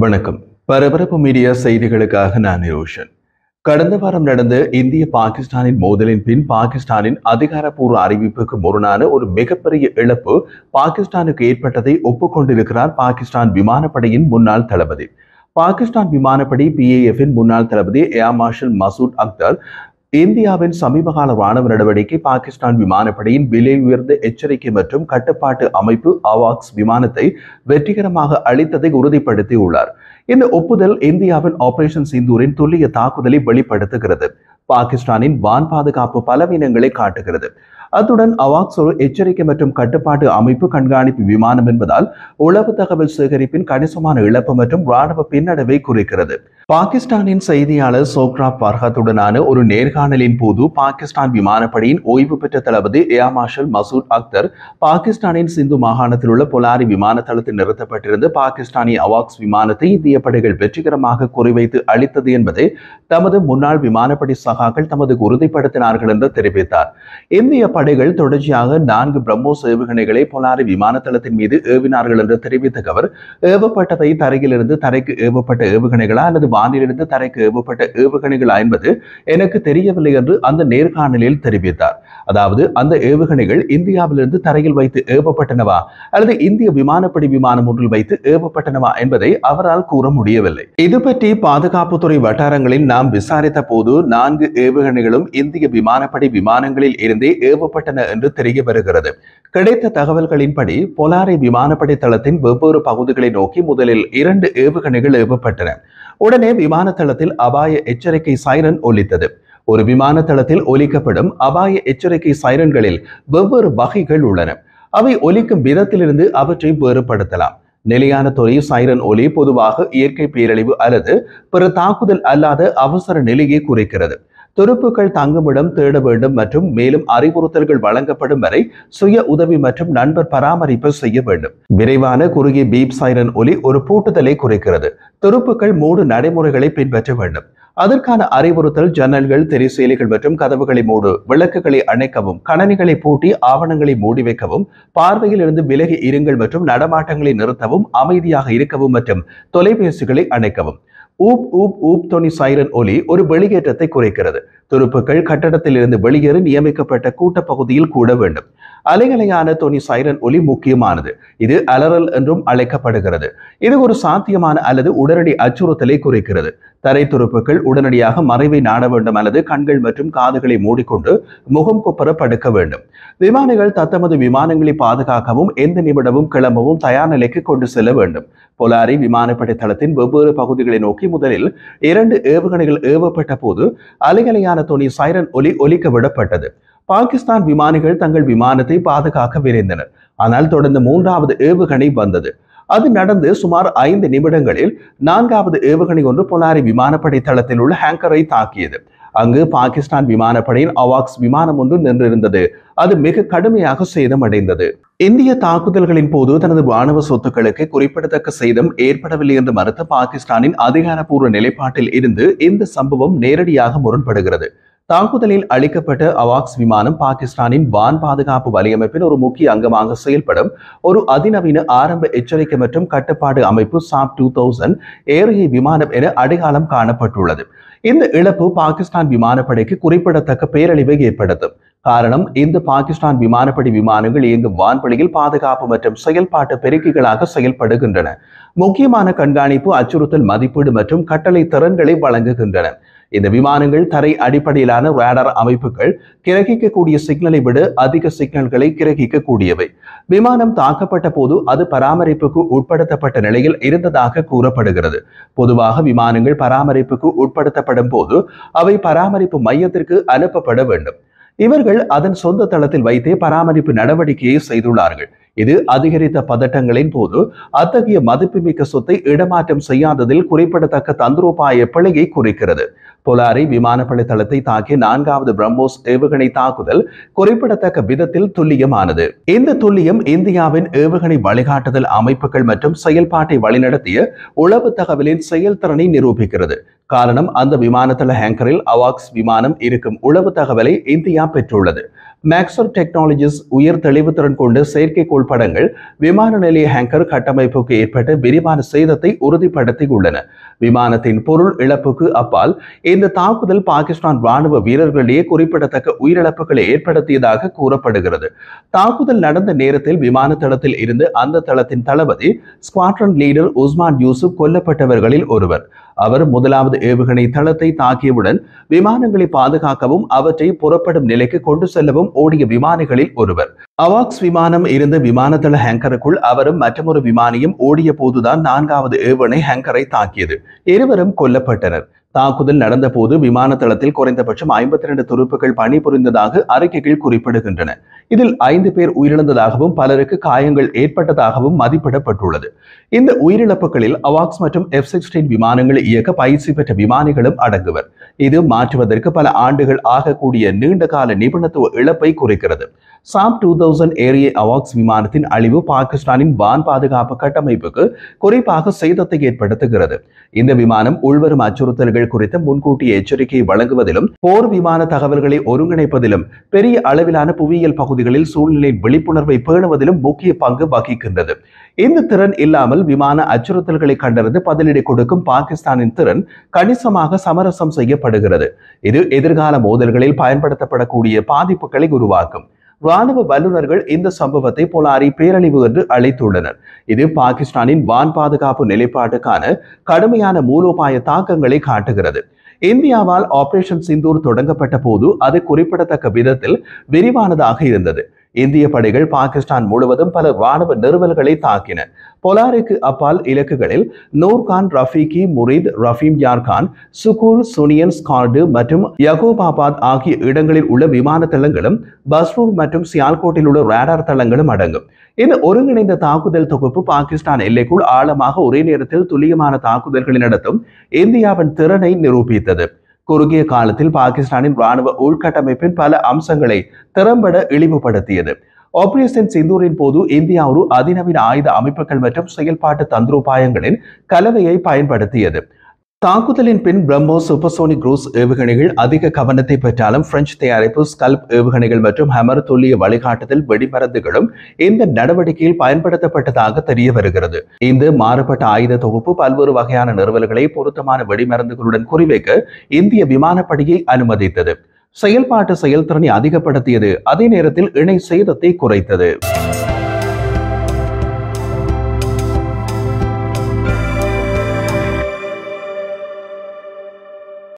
வணக்கம். பரபரப்பு மீடியா செய்திகளுக்காக நான் ரோஷன். கடந்த வாரம் நடந்த இந்திய பாகிஸ்தானின் மோதலின் பின் பாகிஸ்தானின் அதிகாரப்பூர்வ அறிவிப்புக்கு முரணான ஒரு மிகப்பெரிய இழப்பு பாகிஸ்தானுக்கு ஏற்பட்டதை ஒப்புக்கொண்டிருக்கிறார் பாகிஸ்தான் விமானப்படையின் முன்னாள் தளபதி. பாகிஸ்தான் விமானப்படை PAF-இன் முன்னாள் தளபதி ஏர் மார்ஷல் மசூத் அக்தர் இந்தியாவின் சமீபகால ராணுவ நடவடிக்கை பாகிஸ்தான் விமானப்படையின் விலை உயர்ந்த எச்சரிக்கை மற்றும் கட்டுப்பாட்டு அமைப்பு அவாக்ஸ் விமானத்தை வெற்றிகரமாக அளித்ததை உறுதிப்படுத்தியுள்ளார். இந்த ஒப்புதல் இந்தியாவின் ஆபரேஷன் சிந்தூரின் துல்லிய தாக்குதலை வெளிப்படுத்துகிறது. பாகிஸ்தானின் வான் பாதுகாப்பு பலவீனங்களை காட்டுகிறது. அத்துடன் அவாக்ஸ் ஒரு எச்சரிக்கை மற்றும் கட்டுப்பாட்டு அமைப்பு கண்காணிப்பு விமானம் என்பதால் உளவு தகவல் சேகரிப்பின் கணிசமான இழப்பு மற்றும் ராணுவ பின்னடைவை குறிக்கிறது. பாகிஸ்தானின் செய்தியாளர் சோக்ரா பர்ஹத்துடனான ஒரு நேர்காணலின் போது பாகிஸ்தான் விமானப்படையின் ஓய்வு பெற்ற தளபதி ஏர் மார்ஷல் மசூத் அக்தர் பாகிஸ்தானின் சிந்து மாகாணத்தில் உள்ள பொலாரி விமான தளத்தில் நிறுத்தப்பட்டிருந்த பாகிஸ்தானிய அவாக்ஸ் விமானத்தை இந்திய படைகள் வெற்றிகரமாக குறிவைத்து அளித்தது என்பதை தமது முன்னாள் விமானப்படை சகாக்கள் தமது உறுதிப்படுத்தினார்கள் என்று தெரிவித்தார். இந்திய படைகள் தொடர்ச்சியாக 4 பிரம்மோஸ் ஏவுகணைகளை பொலாரி விமான தளத்தின் மீது ஏவினார்கள் என்று தெரிவித்த அவர், ஏவப்பட்டவை தரையிலிருந்து தரைக்கு ஏவப்பட்ட ஏவுகணைகளா அல்லது வானிலிருந்து தரைக்கு ஏவப்பட்ட ஏவுகணைகளா என்பது எனக்கு தெரியவில்லை என்று அந்த நேர்காணலில் தெரிவித்தார். அதாவது அந்த ஏவுகணைகள் இந்தியாவிலிருந்து தரையில் வைத்து ஏவப்பட்டனவா அல்லது இந்திய விமானப்படை விமானம் ஒன்றில் வைத்து ஏவப்பட்டனவா என்பதை அவரால் கூற முடியவில்லை. இது பற்றி பாதுகாப்புத்துறை வட்டாரங்களில் நாம் விசாரித்த போது 4 ஏவுகணைகளும் இந்திய விமானப்படை விமானங்களில் இருந்தே ஏவப்பட்டன என்று தெரிய வருகிறது. கிடைத்த தகவல்களின்படி பொலாரி விமானப்படை தளத்தின் வெவ்வேறு பகுதிகளை நோக்கி முதலில் 2 ஏவுகணைகள் ஏவப்பட்டன. உடனே விமான தளத்தில் அபாய எச்சரிக்கை சைரன் ஒலித்தது. ஒரு விமான தளத்தில் ஒலிக்கப்படும் அபாய எச்சரிக்கை சைரன்களில் வெவ்வேறு வகைகள் உள்ளன. அவை ஒலிக்கும் விதத்திலிருந்து அவற்றை வேறுபடுத்தலாம். நிலையான துறை சைரன் ஒலி பொதுவாக இயற்கை பேரழிவு அல்லது பிற தாக்குதல் அல்லாத அவசர நிலையை குறிக்கிறது. துருப்புக்கள் தங்குமிடம் தேட வேண்டும் மற்றும் மேலும் அறிவுறுத்தல்கள் வழங்கப்படும் வரை சுய உதவி மற்றும் நண்பர் பராமரிப்பு செய்ய வேண்டும். விரைவான குறுகிய பீப் சைரன் ஒலி ஒரு பூட்டுதலை குறிக்கிறது. துருப்புக்கள் 3 நடைமுறைகளை பின்பற்ற வேண்டும். அதற்கான அறிவுறுத்தல் ஜன்னல்கள், திரைசீலைகள் மற்றும் கதவுகளை மூடு, விளக்குகளை அணைக்கவும், கணனிகளை பூட்டி ஆவணங்களை மூடி வைக்கவும், பார்வையில் இருந்து விலகி இருங்கள் மற்றும் நடமாட்டங்களை நிறுத்தவும், அமைதியாக இருக்கவும் மற்றும் தொலைபேசிகளை அணைக்கவும். ஊப் ஊப் ஊப் தொனி சைரன் ஒலி ஒரு வெளியேற்றத்தை குறைக்கிறது. துருப்புக்கள் கட்டடத்தில் இருந்து வெளியேறி நியமிக்கப்பட்ட கூட்ட பகுதியில் கூட வேண்டும். அலைகளையான தொனி சைரன் ஒலி முக்கியமானது. இது அலறல் என்றும் அழைக்கப்படுகிறது. இது ஒரு சாத்தியமான அல்லது உடனடி அச்சுறுத்தலை குறிக்கிறது. தரை துருப்புக்கள் உடனடியாக மறைவை நாட வேண்டும் அல்லது கண்கள் மற்றும் காதுகளை மூடிக்கொண்டு முகம் குப்புற படுக்க வேண்டும். விமானிகள் தத்தமது விமானங்களை பாதுகாக்கவும் எந்த நிமிடமும் கிளம்பவும் தயார் நிலைக்கு கொண்டு செல்ல வேண்டும். பொலாரி விமானப்படை தளத்தின் வெவ்வேறு பகுதிகளை நோக்கி முதலில் 2 ஏவுகணைகள் ஏவப்பட்ட போது அலைகளையான தொனி சைரன் ஒலி ஒலிக்க விடப்பட்டது. பாகிஸ்தான் விமானிகள் தங்கள் விமானத்தை பாதுகாக்க விரைந்தனர். ஆனால் தொடர்ந்து 3வது ஏவுகணை வந்தது. அது நடந்து சுமார் 5 நிமிடங்களில் 4வது ஏவுகணை ஒன்று பொலாரி விமானப்படை தளத்தில் உள்ள ஹேங்கரை தாக்கியது. அங்கு பாகிஸ்தான் விமானப்படையின் அவாக்ஸ் விமானம் ஒன்று நின்றிருந்தது. அது மிக கடுமையாக சேதமடைந்தது. இந்திய தாக்குதல்களின் போது தனது ராணுவ சொத்துக்களுக்கு குறிப்பிடத்தக்க சேதம் ஏற்படவில்லை என்று மறுத்த பாகிஸ்தானின் அதிகாரப்பூர்வ நிலைப்பாட்டில் இருந்து இந்த சம்பவம் நேரடியாக முரண்படுகிறது. தாக்குதலில் அளிக்கப்பட்ட அவாக்ஸ் விமானம் பாகிஸ்தானின் வான் பாதுகாப்பு வலையமைப்பின் ஒரு முக்கிய அங்கமாக செயல்படும் ஒரு அதிநவீன ஆரம்ப எச்சரிக்கை மற்றும் கட்டுப்பாடு அமைப்பு சாப் 2000 ஏரிய விமானம் என அடையாளம் காணப்பட்டுள்ளது. இந்த இழப்பு பாகிஸ்தான் விமானப்படைக்கு குறிப்பிடத்தக்க பேரழிவை ஏற்படுத்தும். காரணம், இந்த பாகிஸ்தான் விமானப்படை விமானங்கள் இயங்கும் வான்வெளியில் பாதுகாப்பு மற்றும் செயல்பாட்டு பெருக்கிகளாக செயல்படுகின்றன. முக்கியமான கண்காணிப்பு, அச்சுறுத்தல் மதிப்பீடு மற்றும் கட்டளை திறன்களை வழங்குகின்றன. இந்த விமானங்கள் தரை அடிப்படையிலான ரேடார் அமைப்புகள் கிரகிக்கக்கூடிய சிக்னலை விட அதிக சிக்னல்களை கிரகிக்கக்கூடியவை. விமானம் தாக்கப்பட்ட போது அது பராமரிப்புக்கு உட்படுத்தப்பட்ட நிலையில் இருந்ததாக கூறப்படுகிறது. பொதுவாக விமானங்கள் பராமரிப்புக்கு உட்படுத்தப்படும் போது அவை பராமரிப்பு மையத்திற்கு அனுப்பப்பட வேண்டும். இவர்கள் அதன் சொந்த தளத்தில் வைத்தே பராமரிப்பு நடவடிக்கையை செய்துள்ளார்கள். இது அதிகரித்த பதட்டங்களின் போது அத்தகைய மதிப்புமிக்க சொத்தை இடமாற்றம் செய்யாததில் குறிப்பிடத்தக்க தந்திரோபாய பிழையை குறிக்கிறது. பொலாரி விமானப்படை தளத்தை தாக்கிய 4வது பிரம்மோஸ் ஏவுகணை தாக்குதல் குறிப்பிடத்தக்க விதத்தில் துல்லியமானது. இந்த துல்லியம் இந்தியாவின் ஏவுகணை வழிகாட்டுதல் அமைப்புகள் மற்றும் செயல்பாட்டை வழிநடத்திய உளவு தகவலின் செயல்திறனை நிரூபிக்கிறது. காரணம், அந்த விமானத்தள ஹேங்கரில் அவாக்ஸ் விமானம் இருக்கும் உளவு தகவலை இந்தியா பெற்றுள்ளது. மேக்சர் டெக்னாலஜிஸ் உயர் தெளிவுத்திறன் கொண்ட செயற்கைக்கோள் படங்கள் விமான நிலைய ஹேங்கர் கட்டமைப்புக்கு ஏற்பட்ட விரிவான சேதத்தை உறுதிப்படுத்தியுள்ளன. விமானத்தின் பொருள் இழப்புக்கு அப்பால் இந்த தாக்குதல் பாகிஸ்தான் ராணுவ வீரர்களிடையே குறிப்பிடத்தக்க உயிரிழப்புகளை ஏற்படுத்தியதாக கூறப்படுகிறது. தாக்குதல் நடந்த நேரத்தில் விமான தளத்தில் இருந்து அந்த தளத்தின் தளபதி ஸ்குவாட்ரன் லீடர் உஸ்மான் யூசுப் கொல்லப்பட்டவர்களில் ஒருவர். அவர் முதலாவது ஏவுகணை தளத்தை தாக்கியவுடன் விமானங்களை பாதுகாக்கவும் அவற்றை புறப்படும் நிலைக்கு கொண்டு செல்லவும் ஓடிய விமானிகளில் ஒருவர். அவாக்ஸ் விமானம் இருந்த விமானதள ஹேங்கருக்குள் அவரும் மற்றொரு விமானியும் ஓடிய போதுதான் 4வது ஏவுகணை ஹேங்கரை தாக்கியது. இருவரும் கொல்லப்பட்டனர். தாக்குதல் நடந்த போது விமான தளத்தில் குறைந்தபட்சம் 52 துருப்புகள் பணிபுரிந்ததாக அறிக்கைகள் குறிப்பிடுகின்றன. இதில் 5 பேர் உயிரிழந்ததாகவும் பலருக்கு காயங்கள் ஏற்பட்டதாகவும் மதிப்பிடப்பட்டுள்ளது. இந்த உயிரிழப்புகளில் அவாக்ஸ் மற்றும் F-16 விமானங்களை இயக்க பயிற்சி பெற்ற விமானிகளும் அடங்குவர். இது மாற்றுவதற்கு பல ஆண்டுகள் ஆகக்கூடிய நீண்டகால நிபுணத்துவ இழப்பை குறிக்கிறது. சாப் 2000 ஏரிய அவாக்ஸ் விமானத்தின் அழிவு பாகிஸ்தானின் வான் பாதுகாப்பு கட்டமைப்புக்கு குறிப்பாக சேதத்தை ஏற்படுத்துகிறது. இந்த விமானம் உள்வரும் அச்சுறுத்தல்கள் குறித்த முன்கூட்டிய எச்சரிக்கையை வழங்குவதிலும் போர் விமான தகவல்களை ஒருங்கிணைப்பதிலும் பெரிய அளவிலான புவியியல் பகுதிகளில் சூழ்நிலை விழிப்புணர்வை பேணுவதிலும் முக்கிய பங்கு வகிக்கின்றது. இந்த திறன் இல்லாமல் விமான அச்சுறுத்தல்களை கண்டறிந்து பதிலடி கொடுக்கும் பாகிஸ்தானின் திறன் கணிசமாக சமரசம் செய்யப்படுகிறது. இது எதிர்கால மோதல்களில் பயன்படுத்தப்படக்கூடிய பாதிப்புகளை உருவாக்கும். ராணுவ வல்லுநர்கள் இந்த சம்பவத்தை போலாரி பேரழிவு என்று அழைத்துள்ளனர். இது பாகிஸ்தானின் வான் பாதுகாப்பு நிலைப்பாட்டுக்கான கடுமையான மூலோபாய தாக்கங்களை காட்டுகிறது. இந்தியாவால் ஆபரேஷன் சிந்தூர் தொடங்கப்பட்ட போது அது குறிப்பிடத்தக்க விதத்தில் விரிவானதாக இருந்தது. இந்திய படைகள் பாகிஸ்தான் முழுவதும் பல ராணுவ நிறுவல்களை தாக்கின. பொலாருக்கு அப்பால் இலக்குகளில் நூர்கான், ரஃபீகி, முரீத், ரஃபீம் யார்கான், சுகூர், சுனியன், ஸ்கார்டு மற்றும் யகோபாபாத் ஆகிய இடங்களில் உள்ள விமான தளங்களும் பஸ்ரூர் மற்றும் சியால்கோட்டில் உள்ள ரேடார் தளங்களும் அடங்கும். இந்த ஒருங்கிணைந்த தாக்குதல் தொகுப்பு பாகிஸ்தான் எல்லைக்குள் ஆழமாக ஒரே நேரத்தில் துல்லியமான தாக்குதல்களை நடத்தும் இந்தியாவின் திறனை நிரூபித்தது. குறுகிய காலத்தில் பாகிஸ்தானின் ராணுவ உள்கட்டமைப்பின் பல அம்சங்களை திறம்பட இழிவுபடுத்தியது. ஆபரேஷன் சிந்தூரின் போது இந்தியா ஒரு அதிநவீன ஆயுத அமைப்புகள் மற்றும் செயல்பாட்டு தந்திரோபாயங்களின் கலவையை பயன்படுத்தியது. தாக்குதலின் பின் பிரம்மோஸ் சூப்பர்சோனிக் குரூஸ் ஏவுகணைகள் அதிக கவனத்தை பெற்றாலும் பிரெஞ்சு தயாரிப்பு ஸ்கல்ப் ஏவுகணைகள் மற்றும் ஹமர் துல்லிய வழிகாட்டுதல் வெடிமருந்துகளும் இந்த நடவடிக்கையில் பயன்படுத்தப்பட்டதாக தெரிய வருகிறது. இந்த மாறுபட்ட ஆயுத தொகுப்பு பல்வேறு வகையான நிறுவல்களை பொருத்தமான வெடிமருந்துகளுடன் குறிவைக்க இந்திய விமானப்படையை அனுமதித்தது. செயல்பாட்டு செயல்திறனை அதிகப்படுத்தியது, அதே நேரத்தில் இணை சேதத்தை குறைத்தது.